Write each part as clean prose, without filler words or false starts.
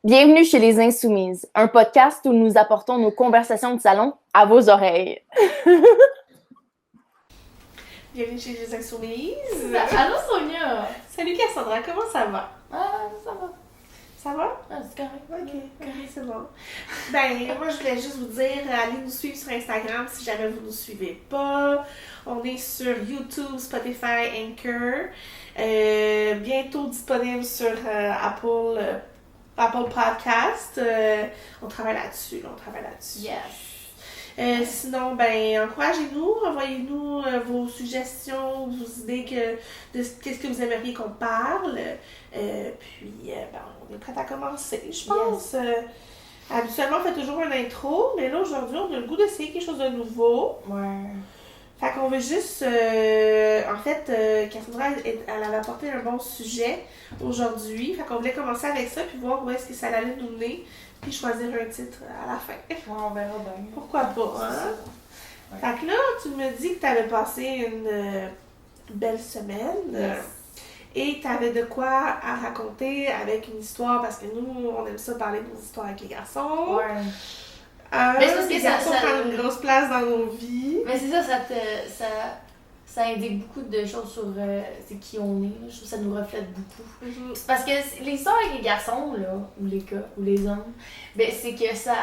Bienvenue chez Les Insoumises, un podcast où nous apportons nos conversations de salon à vos oreilles. Bienvenue chez Les Insoumises. Allô Sonia! Salut Cassandra, comment ça va? Ah, ça va. Ça va? Ah, c'est correct. Ok, c'est bon. Ben, moi je voulais juste vous dire, allez nous suivre sur Instagram si jamais vous ne nous suivez pas. On est sur YouTube, Spotify, Anchor. Bientôt disponible sur Apple Podcast. On travaille là-dessus, Yes. Sinon, ben, encouragez-nous, envoyez-nous vos suggestions, vos idées de qu'est-ce que vous aimeriez qu'on parle. Ben, on est prêt à commencer, je pense. Habituellement, on fait toujours une intro, mais là, aujourd'hui, on a le goût d'essayer quelque chose de nouveau. Ouais. Fait qu'on veut juste... Cassandra, elle avait apporté un bon sujet aujourd'hui. Fait qu'on voulait commencer avec ça, puis voir où est-ce que ça allait nous mener, puis choisir un titre à la fin. Ouais, on verra bien. Pourquoi pas, hein? Ouais. Fait que là, tu me dis que tu avais passé une belle semaine. Yes. Et tu avais de quoi à raconter avec une histoire, parce que nous, on aime ça parler de nos histoires avec les garçons. Ouais. Mais c'est parce que les ça- garçons ça- prennent une grosse place dans nos vies. Mais c'est ça, ça indique beaucoup de choses sur c'est qui on est. Je trouve que ça nous reflète beaucoup. Mhm. C'est parce que les histoires avec les garçons, là, ou les gars, ou les hommes, ben c'est que ça,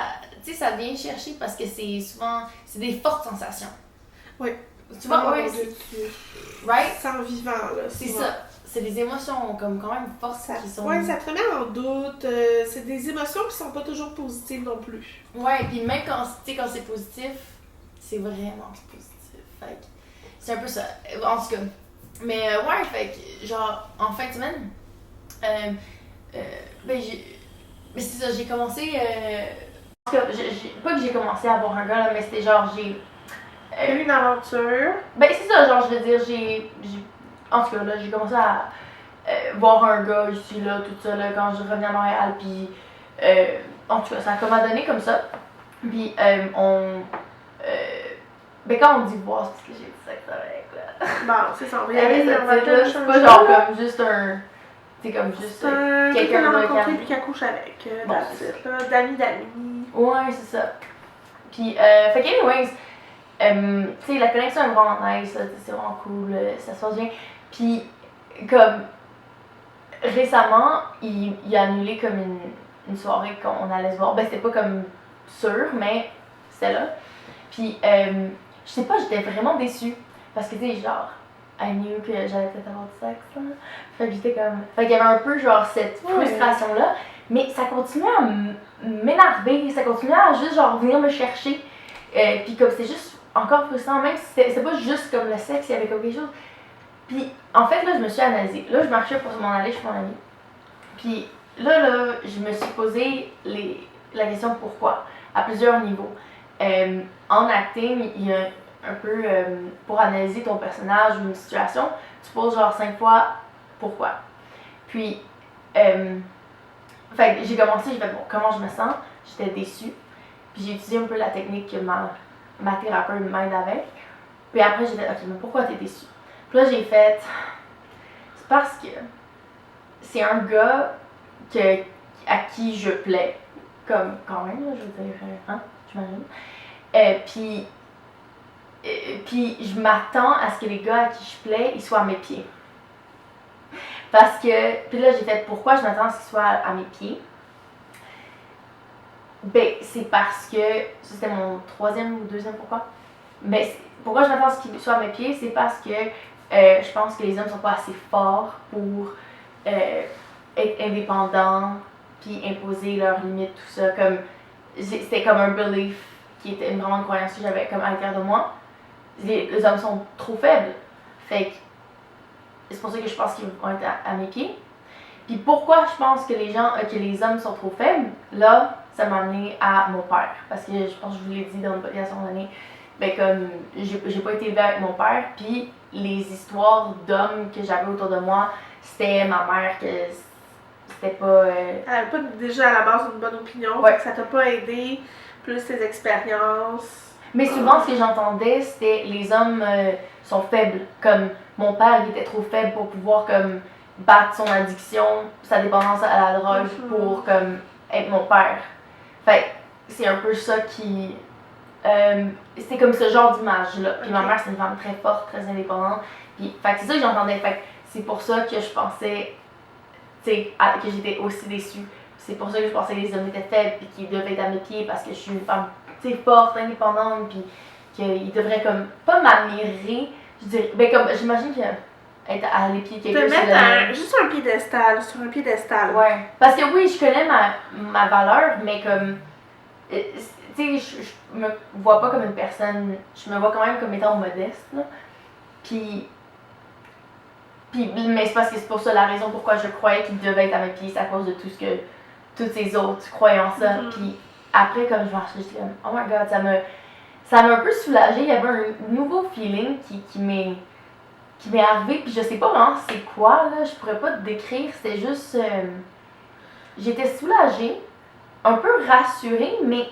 tu sais, ça vient chercher parce que c'est souvent, c'est des fortes sensations. Oui. Tu vois, Oh, ouais, mon Dieu, right? sans vivant, là. C'est souvent. ça. C'est des émotions comme quand même fortes qui sont... Ouais, ça te remet en doute. C'est des émotions qui sont pas toujours positives non plus. Ouais, puis même quand, tu sais, quand c'est positif, c'est vraiment positif. Fait que c'est un peu ça. En tout cas. Mais ouais, fait que genre, en fin de semaine, ben mais c'est ça, j'ai commencé... en tout cas, pas que j'ai commencé à avoir un gars, là, mais c'était genre, j'ai... Une aventure. Ben c'est ça, genre, je veux dire, en tout cas, là, j'ai commencé à voir un gars ici, là, tout ça, là, quand je revenais à Montréal, puis en tout cas, ça a comme donné comme ça. Puis ben quand on dit voir, c'est parce que j'ai du sexe avec, là. Bon, c'est ça, on va y aller. Ça, On va c'est peut-être là, c'est changer. pas genre comme juste un... C'est comme juste C'est un quelqu'un qu'on a de rencontré calme. puis qui accouche avec. Bon, That's c'est it, là. D'amis. Ouais, c'est ça. Puis, fait qu'anyways, tu sais, la connexion est vraiment nice, là, c'est vraiment cool, ça se passe bien. Puis, comme, récemment, il a annulé comme une soirée qu'on allait se voir. Ben, c'était pas comme sûr, mais c'était là. Puis, je sais pas, j'étais vraiment déçue. Parce que, tu sais, genre, I knew que j'allais peut-être avoir du sexe, là. Fait que j'étais comme... Fait qu'il y avait un peu, genre, cette frustration-là. Mais ça continuait à m'énerver, ça continuait à juste, genre, venir me chercher. Puis comme c'était juste encore frustrant, même si c'était pas juste comme le sexe, il y avait quelque chose. Puis, en fait, là, je me suis analysée. Là, je marchais pour m'en aller chez mon ami. Puis, là, je me suis posé la question pourquoi, à plusieurs niveaux. En acting, il y a un peu, pour analyser ton personnage ou une situation, tu poses genre 5 fois pourquoi. Puis, fait que j'ai commencé, j'ai fait bon, comment je me sens, j'étais déçue. Puis j'ai étudié un peu la technique que ma thérapeute m'aide avec. Puis après, j'ai fait, ok, mais pourquoi t'es déçue? Puis là, j'ai fait, c'est parce que c'est un gars à qui je plais. Comme, quand même, là, je veux dire, hein, j'imagine. Puis je m'attends à ce que les gars à qui je plais, ils soient à mes pieds. Parce que, puis là, j'ai fait, pourquoi je m'attends à ce qu'ils soient à mes pieds? Ben, c'est parce que, c'était mon troisième ou deuxième pourquoi. Ben, pourquoi je m'attends à ce qu'ils soient à mes pieds, c'est parce que je pense que les hommes sont pas assez forts pour être indépendants, puis imposer leurs limites, tout ça. Comme, c'était comme un belief qui était vraiment une croyance que j'avais comme à l'intérieur de moi. Les hommes sont trop faibles. Fait que c'est pour ça que je pense qu'ils vont être à mes pieds. Puis pourquoi je pense que les hommes sont trop faibles, là, ça m'a amené à mon père. Parce que je pense que je vous l'ai dit dans le podcast à un moment donné, ben comme, j'ai pas été élevée avec mon père, puis les histoires d'hommes que j'avais autour de moi, c'était ma mère que c'était pas... Elle avait pas déjà à la base une bonne opinion, Ouais. fait que ça t'a pas aidé, plus tes expériences. Mais souvent, ce que j'entendais, c'était les hommes sont faibles. Comme mon père, il était trop faible pour pouvoir comme battre son addiction, sa dépendance à la drogue, pour comme être mon père. Fait que c'est un peu ça qui... c'était comme ce genre d'image-là. Puis ma mère, c'est une femme très forte, très indépendante. Puis, fait que c'est ça que j'entendais. Fait que c'est pour ça que je pensais, tu sais, que j'étais aussi déçue. C'est pour ça que je pensais que les hommes étaient faibles puis qu'ils devaient être à mes pieds parce que je suis une femme, tu sais, forte, indépendante, puis qu'ils devraient comme pas m'admirer. Je dirais, ben comme, j'imagine que être à les pieds de quelqu'un, te mettre juste un piédestal, sur un piédestal. Ouais. Parce que oui, je connais ma valeur, mais comme, tu sais, je me vois pas comme une personne, je me vois quand même comme étant modeste, là. Puis mais c'est parce que c'est pour ça la raison pourquoi je croyais qu'il devait être à mes pieds, c'est à cause de tout ce que, toutes ces autres croyances là. Puis après, comme je marchais, j'étais comme, oh my god, ça m'a un peu soulagée. Il y avait un nouveau feeling qui m'est arrivé, puis je sais pas vraiment c'est quoi, là, je pourrais pas te décrire, c'était juste, j'étais soulagée, un peu rassurée, mais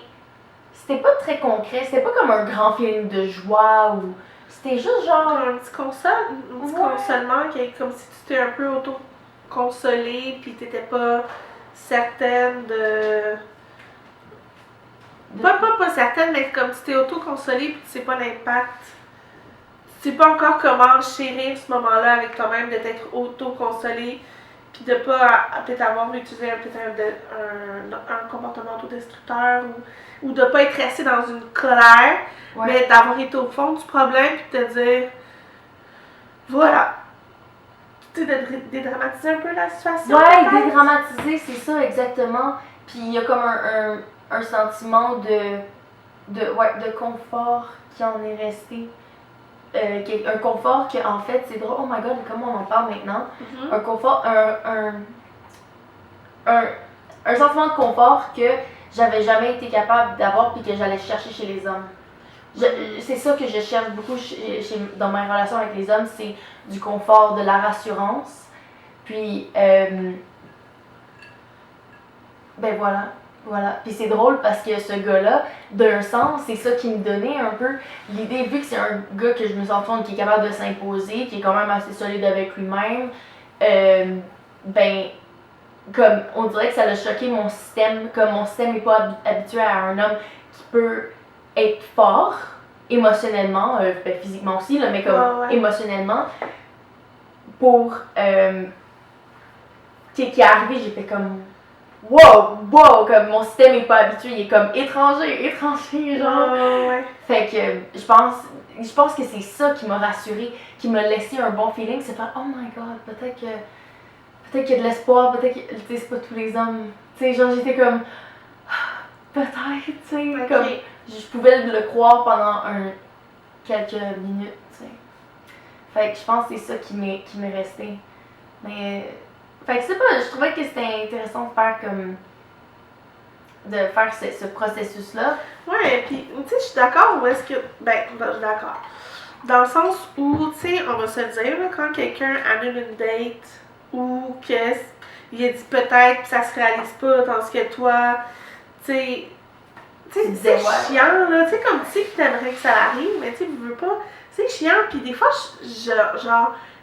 c'était pas très concret, c'était pas comme un grand feeling de joie ou c'était juste genre un petit consolement qui est comme si tu t'es un peu auto-consolée puis t'étais pas certaine de... Pas certaine, mais comme tu t'es auto-consolée puis tu sais pas l'impact. Tu sais pas encore comment chérir ce moment-là avec toi-même, de t'être auto-consolée puis de pas peut-être avoir utilisé un comportement autodestructeur ou de pas être resté dans une colère, mais d'avoir été au fond du problème puis de te dire voilà. Tu sais, de dédramatiser un peu la situation. Ouais, dédramatiser, c'est ça exactement. Puis il y a comme un sentiment de confort qui en est resté. Un confort que, en fait, c'est drôle, oh my god, comment on en parle maintenant. Un confort, un sentiment de confort que j'avais jamais été capable d'avoir puis que j'allais chercher chez les hommes. C'est ça que je cherche beaucoup dans ma relation avec les hommes, c'est du confort, de la rassurance. Puis, ben voilà. Puis c'est drôle parce que ce gars-là, d'un sens, c'est ça qui me donnait un peu l'idée, vu que c'est un gars que je me sens fond, qui est capable de s'imposer, qui est quand même assez solide avec lui-même, ben, comme on dirait que ça a choqué mon système, comme mon système n'est pas habitué à un homme qui peut être fort émotionnellement, ben, physiquement aussi, là, mais comme émotionnellement, pour qui est arrivé, j'ai fait comme wow, comme mon système est pas habitué, il est comme étranger, genre. Fait que je pense que c'est ça qui m'a rassurée, qui m'a laissé un bon feeling, c'est faire oh my god, peut-être qu'il y a de l'espoir, peut-être que c'est pas tous les hommes. Tu sais, genre j'étais comme peut-être, tu sais, comme je pouvais le croire pendant quelques minutes, tu sais. Fait que je pense que c'est ça qui m'est resté. Mais fait que c'est pas, je trouvais que c'était intéressant de faire ce processus-là. Ouais, puis tu sais, je suis d'accord où est-ce que, je suis d'accord. Dans le sens où, tu sais, on va se le dire, là, quand quelqu'un annule une date ou qu'il a dit peut-être que ça se réalise pas, tandis que toi, tu sais, c'est chiant, là, tu sais, comme tu sais que t'aimerais que ça arrive, mais tu sais, tu veux pas, c'est chiant, puis des fois,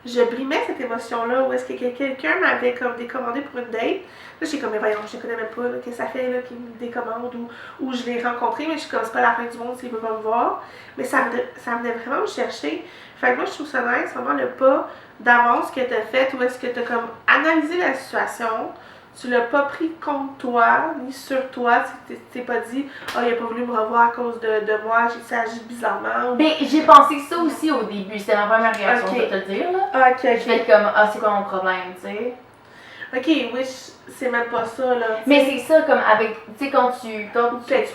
je brimais cette émotion-là, où est-ce que quelqu'un m'avait comme décommandé pour une date. Là, j'étais comme, mais voyons, je ne connais même pas, là, qu'est-ce que ça fait, là, qu'il me décommande, ou je l'ai rencontré, mais je suis comme, c'est pas la fin du monde s'il veut pas me voir. Mais ça venait vraiment me chercher. Fait que moi, je trouve ça nice, vraiment le pas d'avance que tu as fait, où est-ce que tu as comme analysé la situation, tu l'as pas pris contre toi, ni sur toi, tu t'es pas dit « il a pas voulu me revoir à cause de moi, j'ai agi bizarrement. » Ben, j'ai pensé ça aussi au début, c'était ma première réaction, je vais te le dire, là. Ok. Je fais comme « c'est quoi mon problème, tu sais? » Ok, oui, c'est même pas ça, là. Mais c'est ça, comme avec, tu sais, quand tu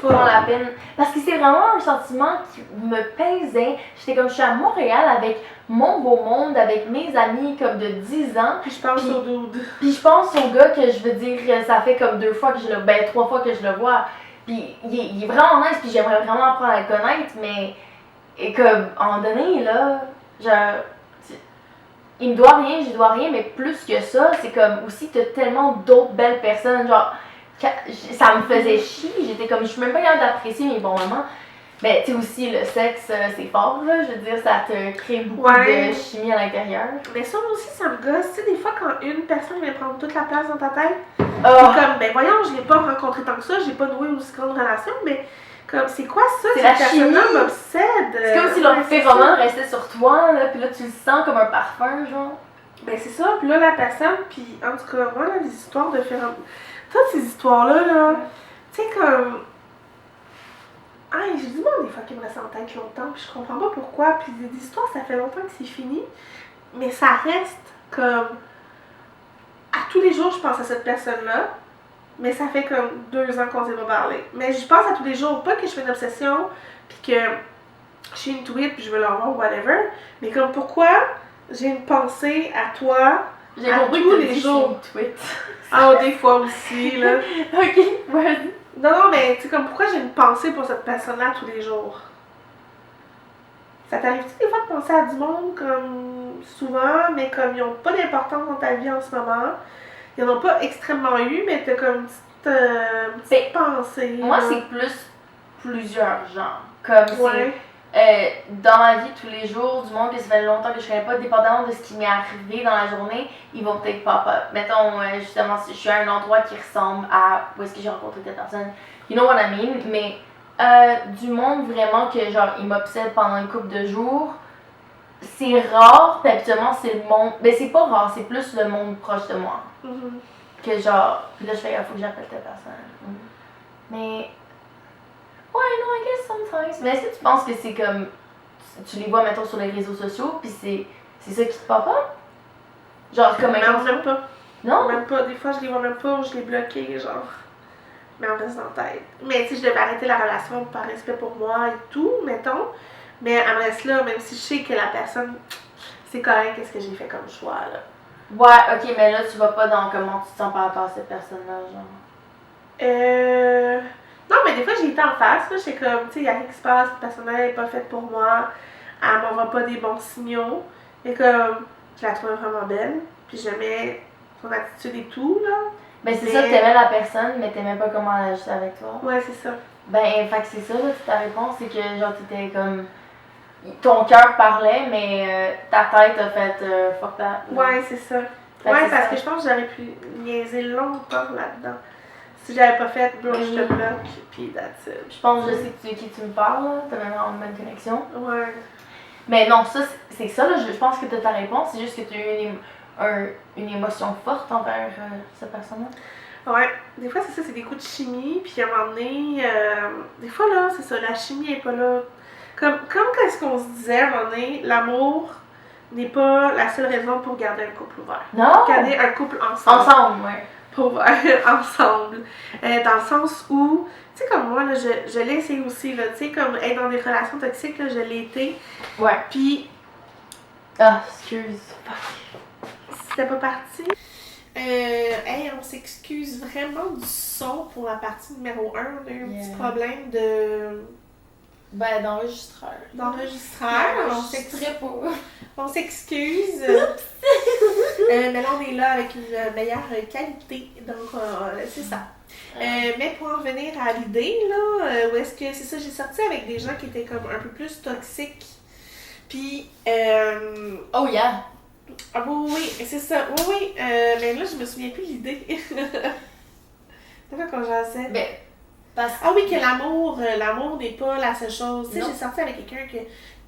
prends la peine. Parce que c'est vraiment un sentiment qui me pesait. J'étais comme, je suis à Montréal avec mon beau monde, avec mes amis comme de 10 ans. Puis je pense au dude. Puis je pense au gars que je veux dire, ça fait comme 3 fois que je le vois. Puis il est vraiment nice, puis j'aimerais vraiment apprendre à le connaître, mais et comme, à un moment donné, là, genre. Il me doit rien, je dois rien, mais plus que ça, c'est comme aussi t'as tellement d'autres belles personnes, genre ça me faisait chier, j'étais comme je suis même pas capable d'apprécier mes bons moments. Ben, tu sais aussi, le sexe, c'est fort, là. Je veux dire, ça te crée beaucoup Ouais. de chimie à l'intérieur. Mais ça aussi, ça me gosse. Tu sais, des fois, quand une personne vient prendre toute la place dans ta tête, Oh, c'est comme, ben voyons, je l'ai pas rencontré tant que ça, j'ai pas noué une aussi grande relation, mais comme, c'est quoi ça? C'est Cette la chimie. personne-là m'obsède. c'est comme si leur phéromone restait sur toi, là, puis là, tu le sens comme un parfum, genre. Ben c'est ça, puis là, la personne, puis en tout cas, moi, là, les histoires de phéromones, toutes ces histoires-là, là, tu sais, comme... Ah, j'ai du monde des fois qui me reste en tête longtemps, puis je comprends pas pourquoi, puis des histoires, ça fait longtemps que c'est fini, mais ça reste comme... À tous les jours, je pense à cette personne-là, mais ça fait comme 2 ans qu'on s'est pas parlé. Mais je pense à tous les jours, pas que je fais une obsession, puis que je suis une tweet, puis je veux leur voir, whatever, mais comme pourquoi j'ai une pensée à toi J'ai à compris tous que tu les dis jours. une tweet. Ah, des fois aussi, là. Ok, vas-y. Non, mais tu sais, comme pourquoi j'ai une pensée pour cette personne-là tous les jours? Ça t'arrive-tu des fois de penser à du monde comme souvent, mais comme ils n'ont pas d'importance dans ta vie en ce moment? Ils n'en ont pas extrêmement eu, mais t'as comme une petite pensée. Moi, là. c'est plus plusieurs genres. Comme Ouais. c'est dans ma vie tous les jours, du monde que ça fait longtemps que je connais pas, dépendamment de ce qui m'est arrivé dans la journée, ils vont peut-être pop-up. Mettons, justement, si je suis à un endroit qui ressemble à où est-ce que j'ai rencontré telle personne, you know what I mean, mais du monde vraiment que genre il m'obsède pendant une couple de jours, c'est rare, puis habituellement c'est le monde, ben c'est pas rare, c'est plus le monde proche de moi. Mhm. Que genre, puis là je fais, il faut que j'appelle telle personne. Mais, ouais, non, I guess sometimes. Mais est-ce que tu penses que c'est comme, tu les vois, mettons, sur les réseaux sociaux, puis c'est ça qui te pop up? Genre, comme un Non, même pas. Non? Même pas. Des fois, je les vois même pas ou je les bloqué, genre. Mais on reste dans la tête. Mais tu sais, je devais arrêter la relation par respect pour moi et tout, mettons. Mais elle me reste là, même si je sais que la personne, c'est correct, qu'est-ce que j'ai fait comme choix, là. Ouais, ok, mais là, tu vas pas dans comment tu te sens par rapport à cette personne-là, genre. Non, mais des fois, j'ai été en face, là. J'étais comme, tu sais, il y a rien qui se passe, cette personne-là n'est pas faite pour moi. Elle m'envoie pas des bons signaux. Et comme, je la trouvais vraiment belle. Puis j'aimais son attitude et tout, là. Ben, c'est ça, t'aimais la personne, mais t'aimais pas comment elle agissait avec toi. Ouais, c'est ça. Ben, fait que c'est ça, là, ta réponse, c'est que, genre, t'étais comme. Ton cœur parlait, mais ta tête a fait fuck that. Ouais, c'est ça. Fait Ouais, c'est parce ça. que je pense que j'aurais pu niaiser longtemps là-dedans. Si j'avais pas fait, bro, je te bloque, puis that's it. Je pense que je sais de qui tu me parles, là. T'as même une bonne connexion. Ouais. Mais non, ça, c'est ça, là. Je pense que t'as ta réponse. C'est juste que tu as eu une émotion forte envers cette personne-là. Ouais, des fois, c'est ça, c'est des coups de chimie, puis à un moment donné, des fois, là, c'est ça, la chimie est pas là. Comme qu'est-ce qu'on se disait à un moment donné, l'amour n'est pas la seule raison pour garder un couple ouvert. Non! Garder un couple ensemble. Ensemble, ouais. Pour ensemble. Dans le sens où, tu sais, comme moi, là, je l'ai essayé aussi, là, tu sais, comme être dans des relations toxiques, là, je l'ai été. Ouais. Puis, Ah, excuse. c'était pas parti. Hey, on s'excuse vraiment du son pour la partie numéro 1. On a eu un petit problème Ben, d'enregistreur. d'enregistreur. On s'excuse. Mais là, on est là avec une meilleure qualité. Donc, c'est ça. Mais pour en revenir à l'idée, là, où est-ce que c'est ça, j'ai sorti avec des gens qui étaient comme un peu plus toxiques. Puis, Oh yeah! ah oui, c'est ça. Oui. Mais là, je me souviens plus de l'idée. C'est quoi quand j'en Ben, parce Ah oui, que l'amour n'est pas la seule chose. Tu sais, Non. j'ai sorti avec quelqu'un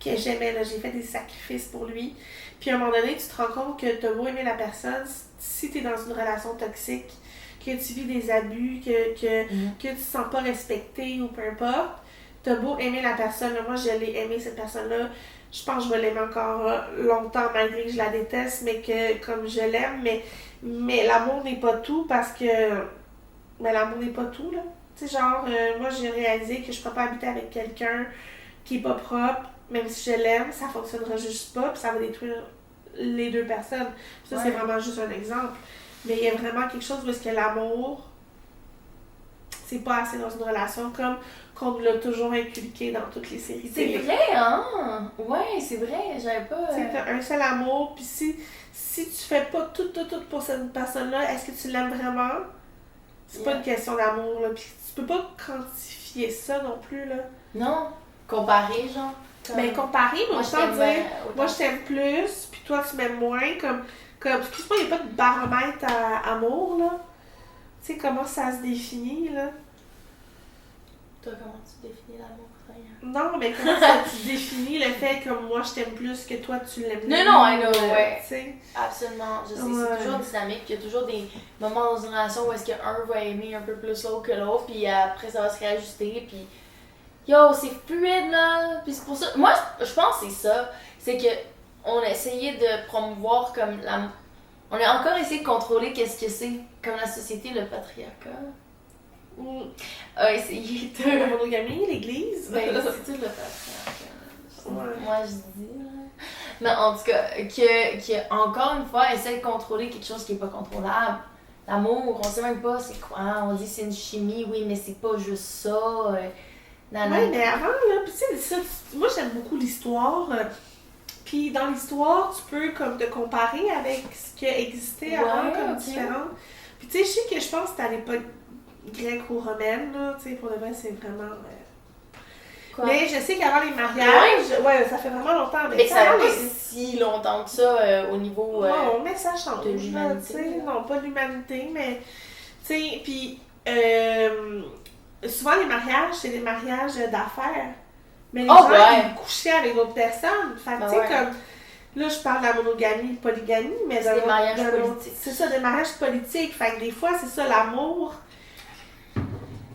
que j'aimais, là, j'ai fait des sacrifices pour lui. Puis à un moment donné, tu te rends compte que t'as beau aimer la personne, si t'es dans une relation toxique, que tu vis des abus, que tu te sens pas respecté ou peu importe, t'as beau aimer la personne. Là, moi, je l'ai aimé, cette personne-là. Je pense que je vais l'aimer encore longtemps malgré que je la déteste, mais que comme je l'aime, mais l'amour n'est pas tout parce que... Mais l'amour n'est pas tout, là. Tu sais, genre, moi, j'ai réalisé que je ne pourrais pas habiter avec quelqu'un qui est pas propre, même si je l'aime, ça fonctionnera juste pas, puis ça va détruire les deux personnes. Puis ça, c'est vraiment juste un exemple. Mais il y a vraiment quelque chose où est-ce que l'amour, c'est pas assez dans une relation, comme qu'on nous l'a toujours inculqué dans toutes les séries. c'est vrai, hein? Ouais, c'est vrai, j'avais pas. Tu sais, t'as un seul amour, puis si tu fais pas tout pour cette personne-là, est-ce que tu l'aimes vraiment? C'est pas une question d'amour, là. Puis tu peux pas quantifier ça non plus, là. Non. comparer, genre. Mais comparer, mais Moi, autant je t'aime, dire, autant. moi je t'aime plus, puis toi tu m'aimes moins, comme excuse-moi, il n'y a pas de baromètre à amour, là. Tu sais, comment ça se définit, là? Toi, comment tu définis l'amour, Fréya? Non, mais comment ça tu définis le fait que moi je t'aime plus que toi tu l'aimes Non, moins, non, I know, ouais. Tu sais. Absolument. Je sais, Ouais. c'est toujours dynamique. Il y a toujours des moments dans une relation où est-ce qu'un va aimer un peu plus l'autre que l'autre, puis après ça va se réajuster, puis yo, c'est fluide là. Puis c'est pour ça. Moi, je pense que c'est ça. C'est que on a essayé de promouvoir comme la. On a encore essayé de contrôler qu'est-ce que c'est, comme la société, le patriarcat. A essayé de. La monogamie, l'église. Ben, c'est tout le patriarcat. Ouais. Moi, je dis, là. Mais en tout cas, que encore une fois, essaie de contrôler quelque chose qui n'est pas contrôlable. L'amour, on sait même pas c'est quoi. On dit c'est une chimie, oui, mais c'est pas juste ça. Ouais, mais avant, là, pis tu sais, ça, moi j'aime beaucoup l'histoire. Puis dans l'histoire, tu peux comme te comparer avec ce qui a existé avant, Ouais, comme ok. différent. Puis tu sais, je sais que je pense que c'était à l'époque grecque-romaine, là, tu sais, pour le vrai, c'est vraiment. Quoi? Mais je sais qu'avant les mariages, ouais, ça fait vraiment longtemps. Mais ça avant fait pas les- si longtemps que ça au niveau. Non, mais ça change. de là, l'humanité, tu sais. là. Non, pas l'humanité, mais. Tu sais, puis. Souvent, les mariages, c'est des mariages d'affaires. Mais les Oh, gens, ouais. ils couchaient avec d'autres personnes. Fait que, Ben tu sais, ouais. comme. Là, je parle de la monogamie, polygamie, mais C'est des mariages politiques. C'est ça, des mariages politiques. Fait que des fois, c'est ça, l'amour. Tu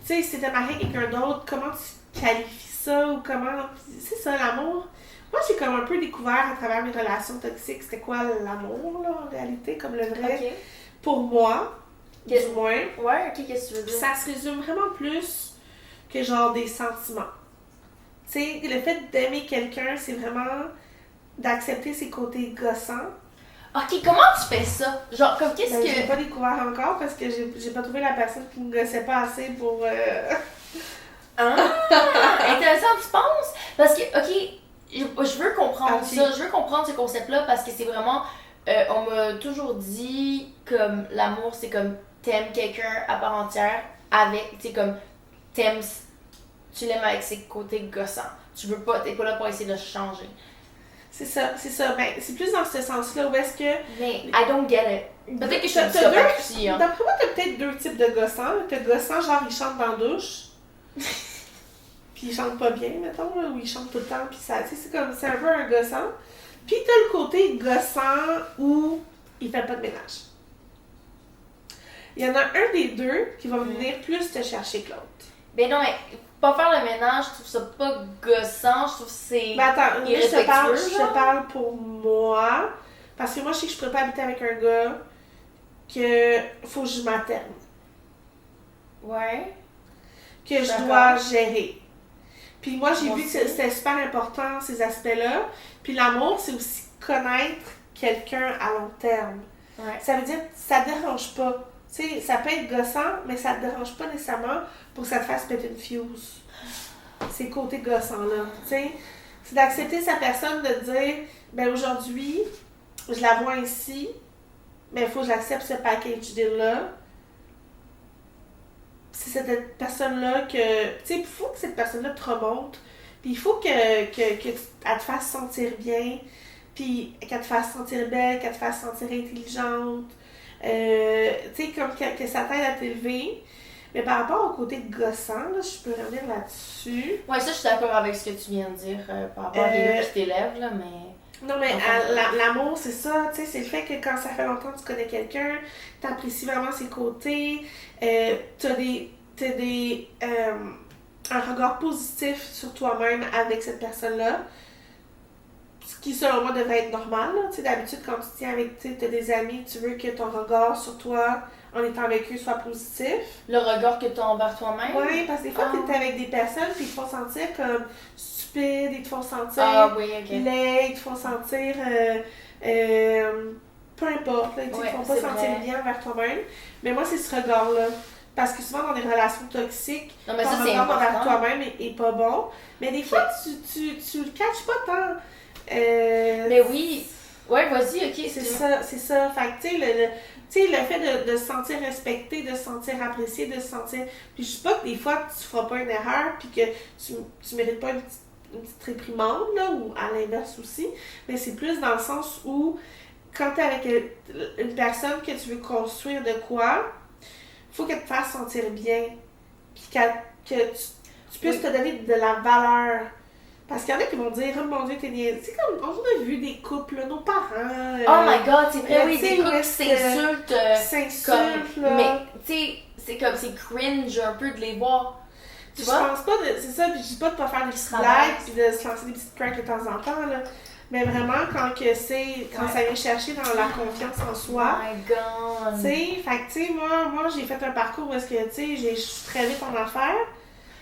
sais, si t'es marié avec quelqu'un d'autre, comment tu qualifies ça ou comment. C'est ça, l'amour. Moi, j'ai comme un peu découvert à travers mes relations toxiques, c'était quoi l'amour, là, en réalité, comme le vrai. Ok. Pour moi, du moins. Ouais, ok, qu'est-ce que tu veux dire? Ça se résume vraiment plus que genre des sentiments. Tu sais, le fait d'aimer quelqu'un, c'est vraiment d'accepter ses côtés gossants. Ok, comment tu fais ça? Genre, comme qu'est-ce Ben, que. j'ai pas découvert encore parce que j'ai pas trouvé la personne qui me gossait pas assez pour... Ah! Intéressant, tu penses? Parce que, ok, je veux comprendre Ah, ça, je veux comprendre ce concept-là parce que c'est vraiment. On m'a toujours dit comme l'amour, c'est comme t'aimes quelqu'un à part entière avec, tu sais, comme t'aimes. Tu l'aimes avec ses côtés gossants. Tu veux pas, t'es pas là pour essayer de le changer. C'est ça. Ben, c'est plus dans ce sens-là où est-ce que... Mais I don't get it. Peut-être que je suis T'as psychopathe aussi, hein. D'après moi, t'as peut-être deux types de gossants. T'as gossant, genre, ils chantent dans la douche. Puis ils chantent pas bien, mettons, là, ou ils chantent tout le temps, puis ça, tu sais, c'est un peu un gossant. Puis t'as le côté gossant où il fait pas de ménage. Il y en a un des deux qui va venir plus te chercher que l'autre. Ben non, mais pas faire le ménage, je trouve ça pas gossant, je trouve que c'est. Mais attends, là, je irrespectueux, te genre. parle pour moi, parce que moi, je sais que je pourrais pas habiter avec un gars que faut que je materne, Ouais. que je D'accord. dois gérer. Puis moi, j'ai Moi vu que aussi. c'était super important, ces aspects-là. Puis l'amour, c'est aussi connaître quelqu'un à long terme. Ouais. Ça veut dire que ça te dérange pas. Tu sais, ça peut être gossant, mais ça te dérange pas nécessairement pour que ça te fasse péter une fuse. Ces côtés gossants-là. Tu sais, c'est d'accepter sa personne, de dire, ben aujourd'hui, je la vois ici, mais il faut que j'accepte ce package deal-là. C'est cette personne-là que. Tu sais, il faut que cette personne-là te remonte. Puis il faut qu'elle te fasse sentir bien. Puis qu'elle te fasse sentir belle, qu'elle te fasse sentir intelligente. Tu sais, comme que ça t'aide à t'élever. Mais par rapport au côté gossant, là, je peux revenir là-dessus. Ouais, ça, je suis d'accord avec ce que tu viens de dire par rapport à quelqu'un qui t'élève, là, mais. Non, mais Enfin, l'amour, c'est ça, tu sais, c'est le fait que quand ça fait longtemps que tu connais quelqu'un, t'apprécies vraiment ses côtés, t'as un regard positif sur toi-même avec cette personne-là, ce qui, selon moi, devrait être normal, là, tu sais, d'habitude, quand tu tiens avec, tu sais, t'as des amis, tu veux que ton regard sur toi, en étant avec eux, soit positif. Le regard que tu as envers toi-même. Oui, parce que des fois, Ah. t'es avec des personnes, puis ils te font sentir comme stupide, ils te font sentir... Ah oui, ok. laid, ils te font sentir peu importe, là, ils te Ouais, font pas c'est sentir vrai. bien envers toi-même. Mais moi, c'est ce regard-là. Parce que souvent, dans des relations toxiques, Non, mais ton ça, c'est regard envers important. toi-même est pas bon. Mais des fois, tu le catches pas tant. Mais oui. Ouais, vas-y, ok. C'est ça, c'est ça. Fait que, tu sais, le fait de se sentir respecté, de se sentir apprécié, de se sentir... Puis je sais pas que des fois, tu feras pas une erreur, puis que tu mérites pas une petite une petite réprimande, là, ou à l'inverse aussi, mais c'est plus dans le sens où, quand t'es avec une personne que tu veux construire de quoi, faut qu'elle te fasse sentir bien, puis que tu puisses te donner de la valeur. Parce qu'il y en a qui vont dire, oh mon Dieu, t'es niaise. C'est comme, on a vu des couples, là, nos parents. Oh my god, c'est vrai, oui, tu sais, des couples où qui est-ce que- s'insultent. s'insultent, là. Mais, tu sais, c'est comme, c'est cringe un peu de les voir. Tu Je vois? pense pas de. C'est ça, puis je dis pas de pas faire des petites Travail. blagues, puis de se lancer des petites pranks de temps en temps, là. Mais vraiment, quand ça vient chercher dans la confiance en Oh soi. my god. Tu sais, fait que, tu sais, moi j'ai fait un parcours où est-ce que, tu sais, je suis très vite en affaires.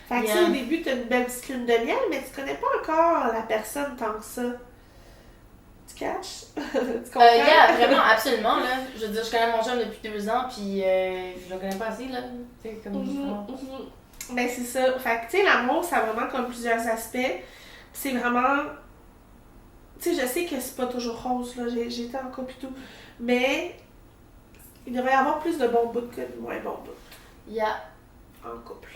Fait que, tu sais, Yeah. au début, t'as une belle petite lune de miel, mais tu connais pas encore la personne tant que ça. Tu catches? Tu comprends? Yeah, vraiment, absolument, là. Je veux dire, je connais mon chum depuis 2 ans, puis je le connais pas assez, là. Tu sais, comme... Ben, c'est ça. Fait que, tu sais, l'amour, ça a vraiment comme plusieurs aspects. C'est vraiment. Tu sais, je sais que c'est pas toujours rose, là. J'ai été en couple et tout. Mais il devrait y avoir plus de bons bouts que de moins bons bouts Yeah, en couple.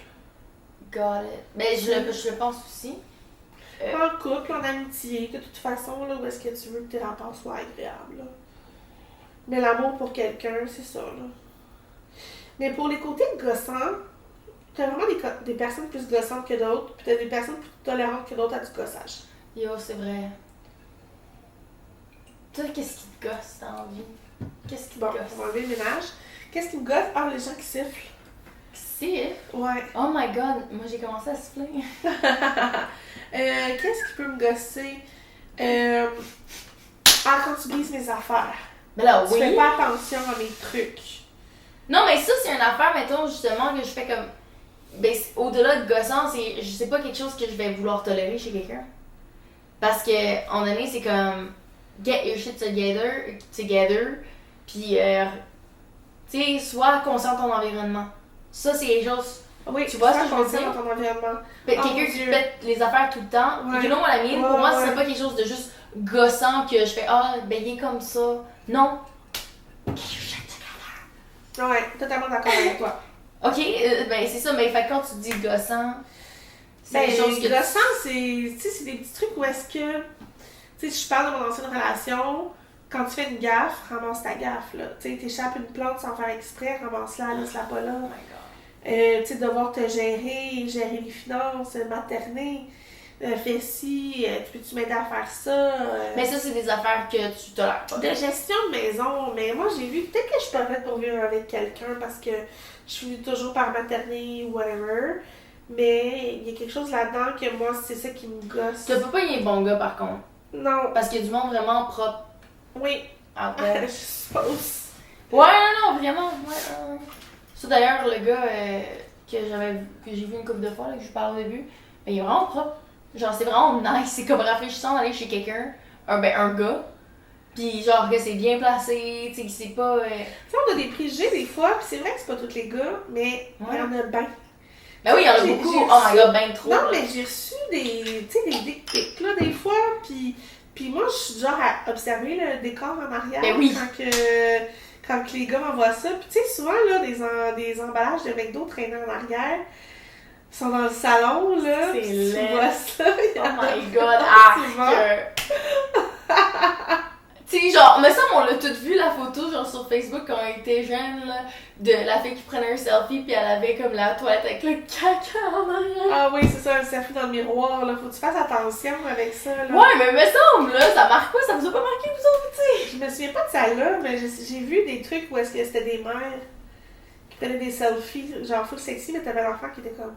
got it. Mais je le pense aussi. En couple, en amitié, de toute façon, là, où est-ce que tu veux que tes rapports soient agréables, là. Mais l'amour pour quelqu'un, c'est ça, là. Mais pour les côtés gossants, t'as vraiment des personnes plus gossantes que d'autres, puis t'as des personnes plus tolérantes que d'autres à du gossage. Yo, c'est vrai. Toi, qu'est-ce qui te gosse dans la vie? Qu'est-ce qui te Bon, gosse? on va enlever le ménage. Qu'est-ce qui me gosse? Ah, les gens qui sifflent. C'est... Ouais. Oh my god, moi j'ai commencé à siffler. Qu'est-ce qui peut me gosser? Quand tu brises mes affaires. Mais là, Tu fais pas attention à mes trucs. Non, mais ça, c'est une affaire, mettons, justement, que je fais comme... Ben, au-delà de gossant, c'est... Je sais pas quelque chose que je vais vouloir tolérer chez quelqu'un. Parce que, en donné, c'est comme... Get your shit together, puis... tu sais, sois conscient de ton environnement. Ça, c'est quelque chose... Oui, Tu vois ce que je veux conscient dire? dans ton environnement. Ben, Oh, quelqu'un mon qui Dieu. pète les affaires tout le temps. Ouais. You know what I mean? Ouais, Pour moi, ouais. c'est pas quelque chose de juste gossant que je fais « Ah, ben, il est comme ça. » Non. Get your shit together. Ouais, totalement d'accord avec toi. Ok, ben c'est ça, mais fait que quand tu dis gossant, c'est Ben, des choses que... gossant, c'est des petits trucs où est-ce que, tu sais, si je parle de mon ancienne relation, quand tu fais une gaffe, ramasse ta gaffe, là. Tu sais, t'échappes une plante sans faire exprès, ramasse-la, laisse-la pas là. Oh my god. Tu sais, devoir te gérer les finances, materner, fais ci, peux-tu m'aider à faire ça? Mais ça, c'est des affaires que tu tolères pas. De gestion de maison, mais moi j'ai vu, peut-être que je suis pas faite pour vivre avec quelqu'un parce que je suis toujours par materner ou whatever, mais il y a quelque chose là-dedans que moi c'est ça qui me gosse. Tu peux pas y être bon gars, par contre. Non, Parce qu'il y a du monde vraiment propre oui, out je there. suppose. Ouais, non, vraiment. Ouais. Ça, d'ailleurs, le gars que j'ai vu une couple de fois, là, que je parlais au début, ben, il est vraiment propre. Genre, c'est vraiment nice. C'est comme rafraîchissant d'aller chez quelqu'un, un gars. Puis genre, que c'est bien placé, tu sais, que c'est pas. Tu sais, on a des préjugés des fois, puis c'est vrai que c'est pas tous les gars, mais il y en a bien. Ben oui, il y en a J'ai- beaucoup. j'ai Oh my god, ben trop. Non, là. mais j'ai reçu des dick pics, là, des fois, puis moi, je suis du genre à observer le décor en arrière Ben oui. quand que les gars m'envoient ça. Puis tu sais, souvent, là, des emballages de McDo traînés en arrière sont dans le salon, là, C'est puis tu laid. vois ça. Oh my god, Souvent. arc! Tu sais, genre, me semble, on l'a toutes vu la photo, genre sur Facebook quand on était jeune, là, de la fille qui prenait un selfie, puis elle avait comme la toilette avec le caca en arrière. Ah oui, c'est ça, un selfie dans le miroir, là. Faut que tu fasses attention avec ça, là. Ouais, mais me semble, là, ça marque pas, ça vous a pas marqué, vous autres, tu sais? Je me souviens pas de ça là, mais j'ai vu des trucs où est-ce que c'était des mères qui prenaient des selfies, genre full sexy, mais t'avais l'enfant qui était comme...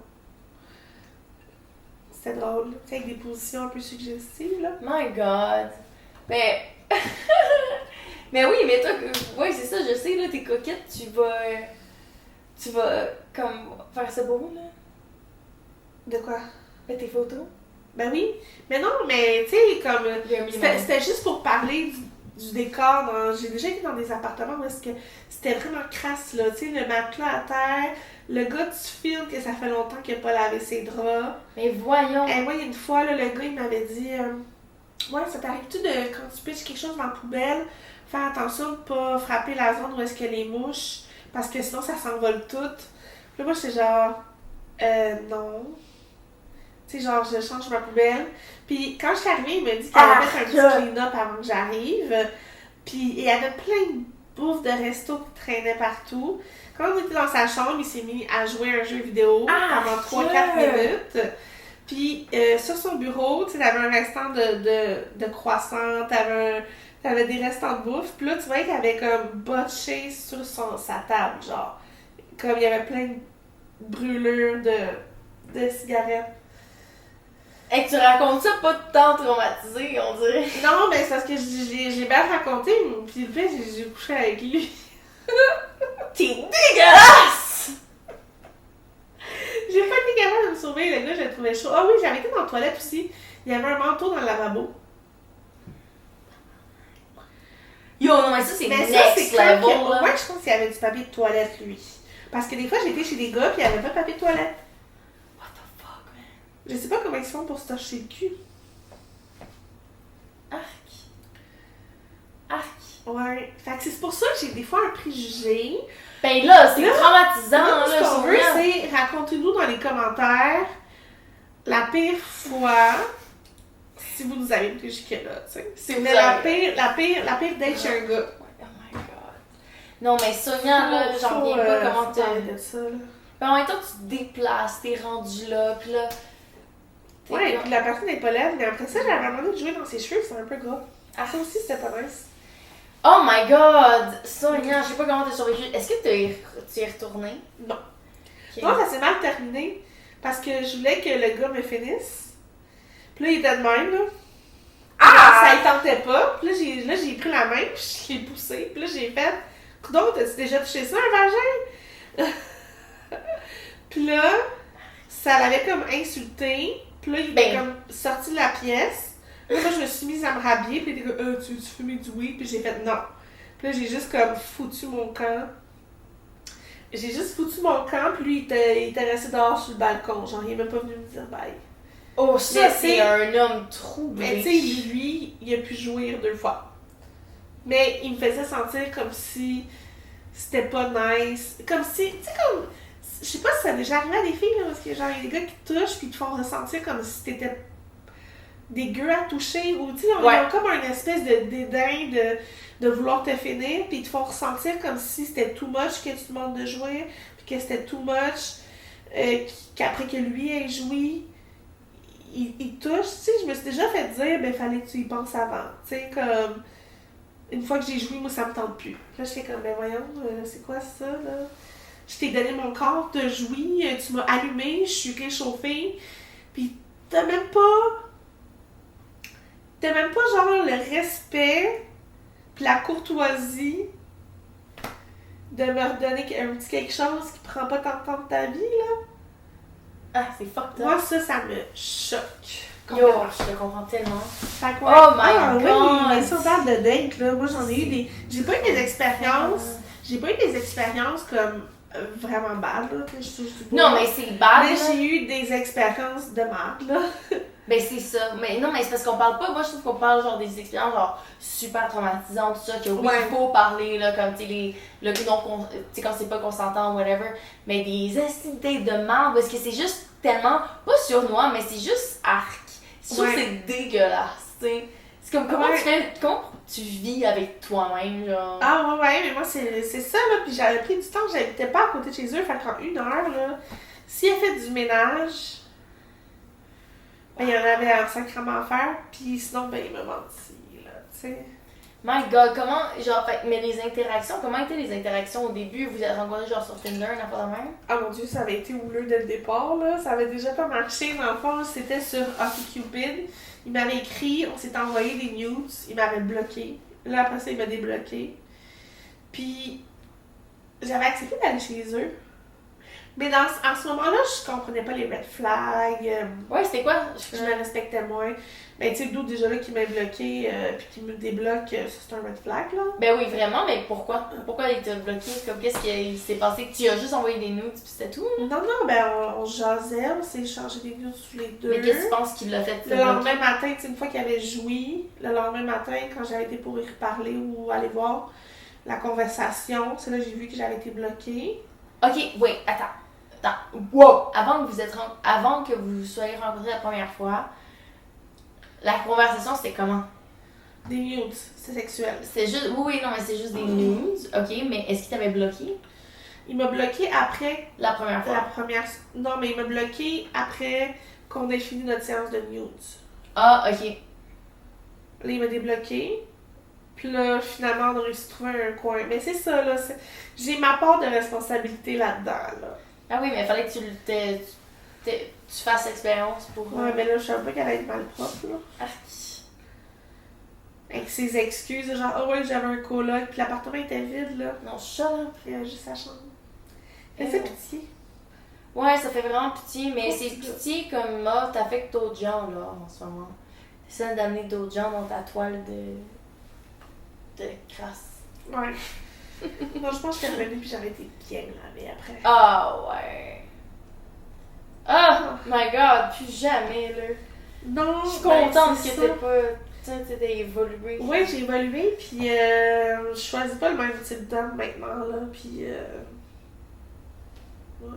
C'était drôle, tu sais, avec des positions un peu suggestives, là. My god. Mais. Mais oui, mais toi, ouais, c'est ça, je sais, là, t'es coquette, tu vas comme faire ça beau, là. De quoi? Fais tes photos. Ben oui, mais non, mais tu sais, comme... Il y a un minimum. C'était juste pour parler du décor. J'ai déjà été dans des appartements où est-ce que c'était vraiment crasse, là. Tu sais, le matelas à terre, le gars, tu filmes que ça fait longtemps qu'il n'a pas lavé ses draps. Mais voyons. Et moi, une fois, là, le gars, il m'avait dit ouais, ça t'arrive-tu de, quand tu pitches quelque chose dans la poubelle, faire attention de pas frapper la zone où est-ce qu'il y a les mouches, parce que sinon, ça s'envole tout. Puis là, moi, j'étais genre non. Tu sais, genre, je change ma poubelle. Puis quand je suis arrivée, il m'a dit qu'elle avait fait un petit clean-up avant que j'arrive. Puis il y avait plein de bouffe de resto qui traînait partout. Quand on était dans sa chambre, il s'est mis à jouer à un jeu vidéo pendant 3-4 minutes. Puis sur son bureau, tu sais, t'avais un restant de croissants, t'avais des restants de bouffe. Puis là, tu voyais qu'il avait comme botché sur sa table, genre. Comme il y avait plein de brûlures de cigarettes. Hey, tu racontes ça pas de temps traumatisé, on dirait. Non, mais c'est parce que j'ai bien raconté, puis le fait, j'ai couché avec lui. T'es dégueulasse! J'ai pas été capable de me sauver, le gars, je le trouvais chaud. Ah oui, j'avais été dans la toilette aussi. Il y avait un manteau dans le lavabo. Yo, non, mais ça, c'est Mais next ça, c'est level, clair que, là. moi, je pense qu'il y avait du papier de toilette, lui. Parce que des fois, j'étais chez des gars, puis il n'y avait pas de papier de toilette. What the fuck, man? Je sais pas comment ils font pour se torcher le cul. Arc. Arc. Ouais. Fait que c'est pour ça que j'ai des fois un préjugé. Ben là, c'est Là, traumatisant, Là, là, ce qu'on veut, Sonia. c'est racontez-nous dans les commentaires la pire fois, si vous nous avez écouté jusque-là, tu sais. Si vous Mais la avez- pire date chez un gars. Oh my god. Non, mais Sonia, là, j'en reviens pas comment faut te... parler de ça, là. Mais en même temps, tu te déplaces, t'es rendu là, pis là... t'es Ouais, là. puis la personne n'est pas laide, mais après ça, j'avais demandé de jouer dans ses cheveux, c'est un peu gras. Ah. Ça aussi, c'était pas nice. Oh my god! Sonia, je sais pas comment t'as survécu. Est-ce que tu y es retournée? Non. Ok. Non, ça s'est mal terminé, parce que je voulais que le gars me finisse. Puis là, il était de même, là. Ah! Ça ne tentait pas. Puis là, j'ai pris la main, puis je l'ai poussé. Puis là, j'ai fait « Coudonc, t'as-tu déjà touché ça, un vagin? » Puis là, ça l'avait comme insulté. Puis là, il était comme sorti de la pièce. Là, moi, je me suis mise à me rhabiller. Puis il était comme tu fumais du weed? » Puis j'ai fait « Non. » Puis là, j'ai juste comme foutu mon camp. J'ai juste foutu mon camp, puis lui, il était resté dehors sur le balcon. Genre, il est même pas venu me dire bye. Oh, ça, Mais c'est c'est- un homme troublé. Mais tu sais, lui, il a pu jouir 2 fois. Mais il me faisait sentir comme si c'était pas nice. Comme si, tu sais, comme. Je sais pas si ça a déjà arrivé à des filles, là, parce que genre, il y a des gars qui te touchent puis qui te font ressentir comme si t'étais dégueu à toucher. Ou tu sais, ils ont comme un espèce de dédain de vouloir te finir, puis ils te font ressentir comme si c'était too much que tu te demandes de jouer, puis que c'était too much qu'après que lui ait joui. Il touche, tu sais, je me suis déjà fait dire, ben fallait que tu y penses avant. Tu sais, comme, une fois que j'ai joué, moi, ça me tente plus. Puis là, j'étais comme, ben voyons, c'est quoi ça, là? Je t'ai donné mon corps, t'as joui, tu m'as allumé, je suis réchauffée, puis t'as même pas, genre, le respect, puis la courtoisie de me redonner un petit quelque chose qui prend pas tant de temps de ta vie, là. Ah, c'est fucked up. Moi, ça me choque. Yo, je te comprends tellement. Fait que, Oh my God! Oui, mais sur date de date, là, moi j'en ai eu des. J'ai pas eu des expériences. J'ai pas eu des expériences comme vraiment bad, là. Que je touche du bois. Non, mais c'est bad. Mais là. j'ai eu des expériences de merde, là. Ben c'est ça. Mais non, mais c'est parce qu'on parle pas. Moi, je trouve qu'on parle genre des expériences genre super traumatisantes, tout ça. Que oui, il faut parler, là, comme tu sais, le non, tu sais, quand c'est pas consentant ou whatever. Mais des acidités de merde, parce que c'est juste tellement. Pas sournois, mais c'est juste arc. Je trouve que c'est dégueulasse, tu sais. C'est comme comment tu vis avec toi-même, genre. Ah ouais, mais moi c'est ça, là. Puis j'avais pris du temps, j'habitais pas à côté de chez eux. Fait qu'en 1 heure, là, si elle fait du ménage. Ben, il y en avait un sacrément à faire, puis sinon, ben, il m'a menti, là, tu sais. My god, comment, genre, fait, mais les interactions, comment étaient les interactions au début? Vous êtes rencontrés genre sur Tinder, n'importe quoi de même? Ah mon dieu, ça avait été houleux dès le départ, là. Ça avait déjà pas marché, dans le fond, c'était sur OkCupid. Il m'avait écrit, on s'est envoyé des nudes, il m'avait bloqué. Là, après ça, il m'a débloqué. Puis, j'avais accepté d'aller chez eux. Mais en ce moment-là, je comprenais pas les red flags. Ouais, c'était quoi? Je me respectais moins. Ben, tu sais, d'où déjà là qui m'a bloqué, puis qui me débloque, ça c'est un red flag, là. Ben oui, vraiment, mais pourquoi? Pourquoi il t'a bloqué? Comme qu'est-ce qui s'est passé? Tu as juste envoyé des nudes puis c'était tout? Non, ben, on jasait, on s'est échangé des nudes tous les deux. Mais qu'est-ce que tu penses qu'il l'a fait? Le lendemain matin, tu sais, une fois qu'il avait joui, le lendemain matin, quand j'avais été pour y reparler ou aller voir la conversation, c'est là que j'ai vu que j'avais été bloquée. Ok, wait, attends. Wow! Avant que vous soyez rencontrés la première fois, la conversation, c'était comment? Des nudes, c'est sexuel. C'est juste... Oui, non, mais c'est juste des news, ok, mais est-ce qu'il t'avait bloqué? Il m'a bloqué après La première fois. Non, mais il m'a bloqué après qu'on ait fini notre séance de nudes. Ah, ok. Là, il m'a débloqué. Puis là, finalement, on a réussi à trouver un coin. Mais c'est ça, là. J'ai ma part de responsabilité là-dedans, là. Ah oui, mais il fallait que tu fasses l'expérience pour... Ouais, mais là, je savais pas qu'elle allait être mal propre, là. Arc. Avec ses excuses, genre, oh ouais, j'avais un coloc, puis l'appartement était vide, là. Non, chat. Puis juste sa chambre. Fais pitié. Ouais, ça fait vraiment pitié, mais Oh, c'est c'est pitié comme t'affectes d'autres gens, là, en ce moment. T'essaies d'amener d'autres gens dans ta toile de crasse. Ouais. Non, je pense que j'étais revenue, puis j'avais été bien lavée après. Ah, ouais. Ah, my God, plus jamais, là. Non, Je suis contente c'est que ça. t'aies évolué. Ouais, j'ai évolué, puis je choisis pas le même type d'homme maintenant, là, puis ouais.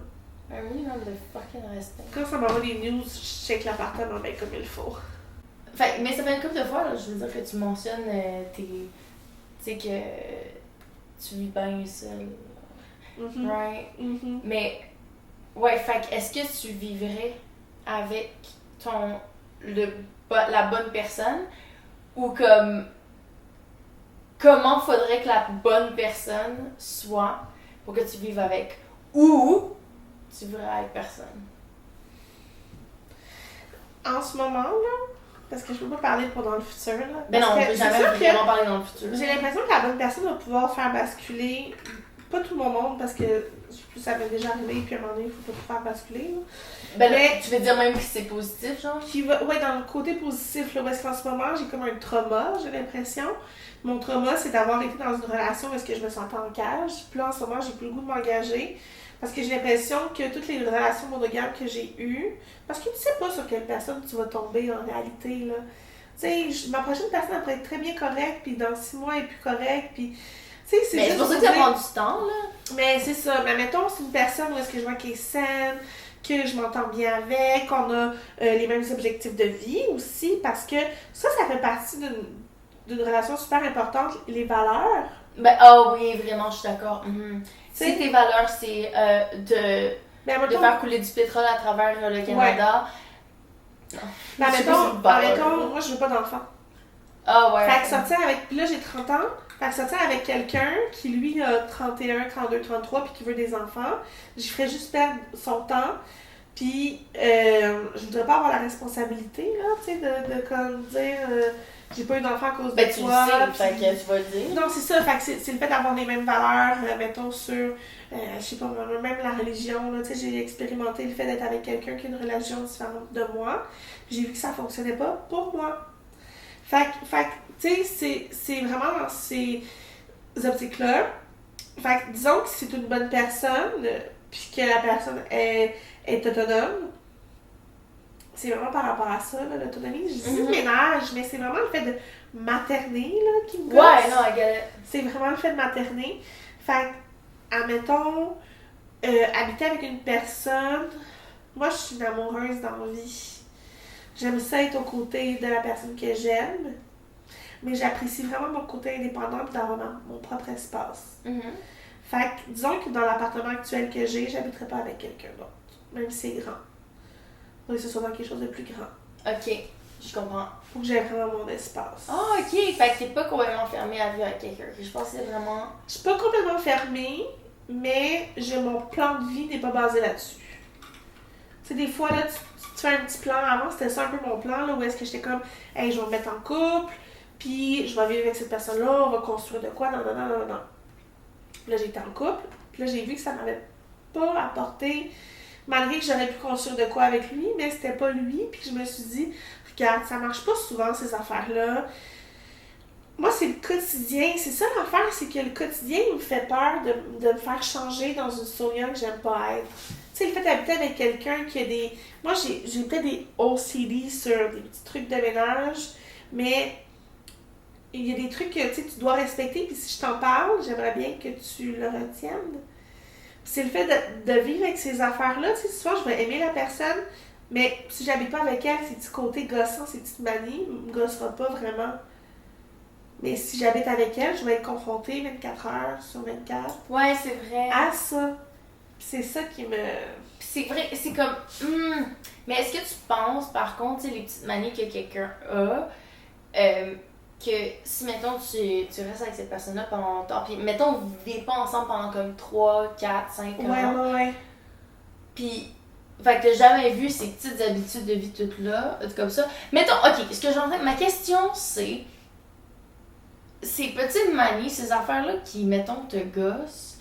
Un minimum de fucking respect. Quand ça m'envoie des news, je check l'appartement bien comme il faut. Fait, mais ça fait une couple de fois, là, je veux dire que tu mentionnes tu sais que tu vis bien seul. Mhm. Right? Mhm. Mais, ouais, fait que est-ce que tu vivrais avec la bonne personne ou comme comment faudrait que la bonne personne soit pour que tu vives avec ou tu vivrais avec personne? En ce moment, là, parce que je peux pas parler pour dans le futur, là. Ben non, on parce peut que jamais c'est sûr que vraiment parler dans le futur. j'ai l'impression que la bonne personne va pouvoir faire basculer, pas tout mon monde, parce que ça m'est déjà arrivé, puis à un moment donné, il faut pas tout faire basculer, là. Ben là, Mais- tu veux dire même que c'est positif, genre? Ouais, dans le côté positif, là, parce qu'en ce moment, j'ai comme un trauma, j'ai l'impression. Mon trauma, c'est d'avoir été dans une relation où est-ce que je me sentais en cage. Puis là, en ce moment, j'ai plus le goût de m'engager. Parce que j'ai l'impression que toutes les relations monogames que j'ai eues, parce que tu sais pas sur quelle personne tu vas tomber en réalité, là. Tu sais, ma prochaine personne, elle pourrait être très bien correcte, puis dans 6 mois, elle est plus correcte, puis... Tu sais, c'est Mais juste c'est pour ça que dire- ça prend du temps, là. Mais c'est ça. Mais mettons, c'est une personne où est-ce que je vois qu'elle est saine, que je m'entends bien avec, qu'on a les mêmes objectifs de vie aussi, parce que ça fait partie d'une relation super importante, les valeurs. Ben, ah oui, vraiment, je suis d'accord. Mhm. Tu sais- Si tes valeurs, c'est Ben, de mettons, faire couler du pétrole à travers le Canada. ben, je sais pas si mettons, c'est une valeur, mettons, là. moi, je veux pas d'enfant. Ah ouais. Fait que sortir avec... Puis là, j'ai 30 ans. Fait que sortir avec quelqu'un qui, lui, a 31, 32, 33, puis qui veut des enfants, je ferais juste perdre son temps. Puis, je voudrais pas avoir la responsabilité, là, tu sais, de comme dire, j'ai pas eu d'enfant à cause Ben, de tu toi. le sais, puis- fait que tu vas le dire. Non, c'est ça, fait que c'est le fait d'avoir les mêmes valeurs, mettons, sur, je sais pas, même la religion, là, tu sais, j'ai expérimenté le fait d'être avec quelqu'un qui a une religion différente de moi, j'ai vu que ça fonctionnait pas pour moi. Fait que, tu sais, c'est vraiment dans ces optiques-là. Fait que, disons que c'est une bonne personne, puis que la personne est autonome, c'est vraiment par rapport à ça, là, l'autonomie. Je dis ménage, mais c'est vraiment le fait de materner, là, qui me gosse. Ouais, non, I get it. C'est vraiment le fait de materner. Fait que, admettons, habiter avec une personne, moi, je suis une amoureuse dans la vie. J'aime ça être aux côtés de la personne que j'aime, mais j'apprécie vraiment mon côté indépendant et d'avoir mon propre espace. Mhm. Fait que, disons que dans l'appartement actuel que j'ai, j'habiterai pas avec quelqu'un d'autre, même si c'est grand. Faut que ce soit dans quelque chose de plus grand. Ok, je comprends. Faut que j'ai vraiment mon espace. Ah, ok, fait que t'es pas complètement fermé à vivre avec quelqu'un. Je pense que c'est vraiment. Je suis pas complètement fermée, mais mon plan de vie n'est pas basé là-dessus. Tu sais, des fois, là, tu fais un petit plan. Avant, c'était ça un peu mon plan, là, où est-ce que j'étais comme, hey, je vais me mettre en couple, puis je vais vivre avec cette personne-là, on va construire de quoi, non, non, non, non, non. Puis là, j'étais en couple, puis là, j'ai vu que ça m'avait pas apporté, malgré que j'aurais pu construire de quoi avec lui, mais c'était pas lui, puis je me suis dit, regarde, ça marche pas souvent, ces affaires-là. Moi, c'est le quotidien. C'est ça l'affaire, c'est que le quotidien il me fait peur de me faire changer dans une sonia que j'aime pas être. Tu sais, le fait d'habiter avec quelqu'un qui a des... Moi, j'ai peut-être des OCD sur des petits trucs de ménage, mais il y a des trucs que tu dois respecter, puis si je t'en parle, j'aimerais bien que tu le retiennes. c'est le fait de vivre avec ces affaires-là. Tu sais, souvent, je vais aimer la personne, mais si j'habite pas avec elle, ces petits côtés gossants, ces petites manies, me gossera pas vraiment. Mais si j'habite avec elle, je vais être confrontée 24 heures sur 24 Ouais, c'est vrai. à ça. C'est ça qui me... C'est vrai, c'est comme. Mais est-ce que tu penses, par contre, tu sais, les petites manies que quelqu'un a, que si, mettons, tu restes avec cette personne-là pendant longtemps, puis, mettons, vous vivez pas ensemble pendant comme 3, 4, 5 ans, Ouais. puis, fait que t'as jamais vu ces petites habitudes de vie toutes là, comme ça. Mettons, ok, ce que j'entends, ma question, c'est. Ces petites manies, ces affaires-là qui, mettons, te gossent,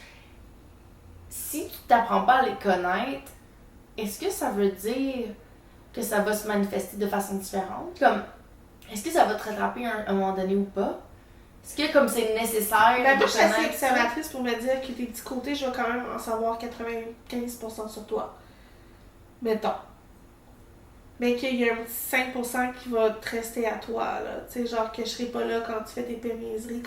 si tu t'apprends pas à les connaître, est-ce que ça veut dire que ça va se manifester de façon différente? Comme, est-ce que ça va te rattraper à un moment donné ou pas? Est-ce que comme c'est nécessaire Ben, de moi, je suis assez connaître ça? observatrice pour me dire que tes petits côtés, je vais quand même en savoir 95% sur toi. Mettons. Mais qu'il y a un petit 5% qui va te rester à toi, là. Tu sais, genre que je serai pas là quand tu fais tes pires niaiseries,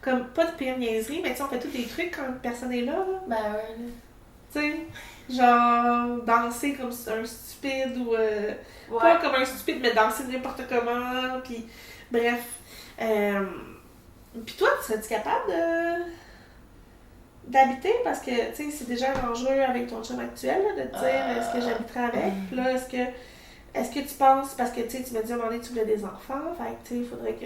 comme pas de pires niaiseries, mais tu sais, on fait tous des trucs quand personne est là, là. Ben ouais. Tu sais, genre danser comme un stupide ou... Ouais. Pas comme un stupide, mais danser n'importe comment, puis bref. Puis toi, serais-tu capable d'habiter? Parce que, tu sais, c'est déjà un enjeu avec ton chum actuel, là, de te dire est-ce que j'habiterai avec? Puis là, est-ce que tu penses, parce que, tu sais, tu m'as dit à un moment donné que tu voulais des enfants, fait que, tu sais, il faudrait que...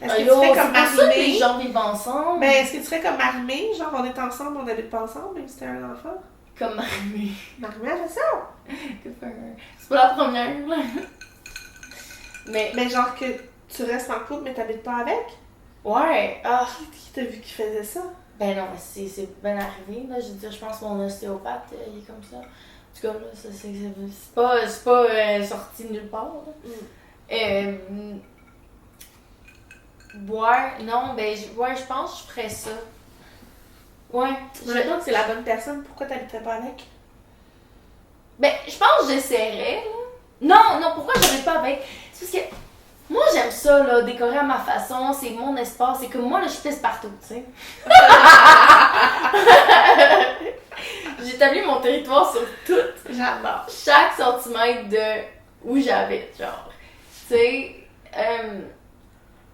Est-ce que tu serais comme c'est pour ça que les Marimé? gens vivent ensemble. Ben, est-ce que tu serais comme Marimé? Genre, on est ensemble, on n'habite pas ensemble, même si t'as un enfant? Comme Marimé. Marimé, elle fait ça! C'est pas la première, là. Mais genre que tu restes en couple, mais t'habites pas avec? Ouais. Ah. Qui t'a vu qui faisait ça? Ben non, mais c'est bien arrivé, là. Je veux dire, je pense que mon ostéopathe, il est comme ça. En tout cas, là, c'est pas sorti de nulle part, là. Ouais, non, ben, ouais, je pense que je ferais ça. Ouais. Maintenant que c'est la bonne personne, pourquoi t'habiterais pas avec? Ben, je pense que j'essaierais, là. Non, pourquoi j'aurais pas avec? C'est parce que moi, j'aime ça, là, décorer à ma façon, c'est mon espace, c'est comme moi, là, je pisse partout, tu sais. J'établis mon territoire sur tout. J'adore. Chaque centimètre de où j'habite, genre. Tu sais,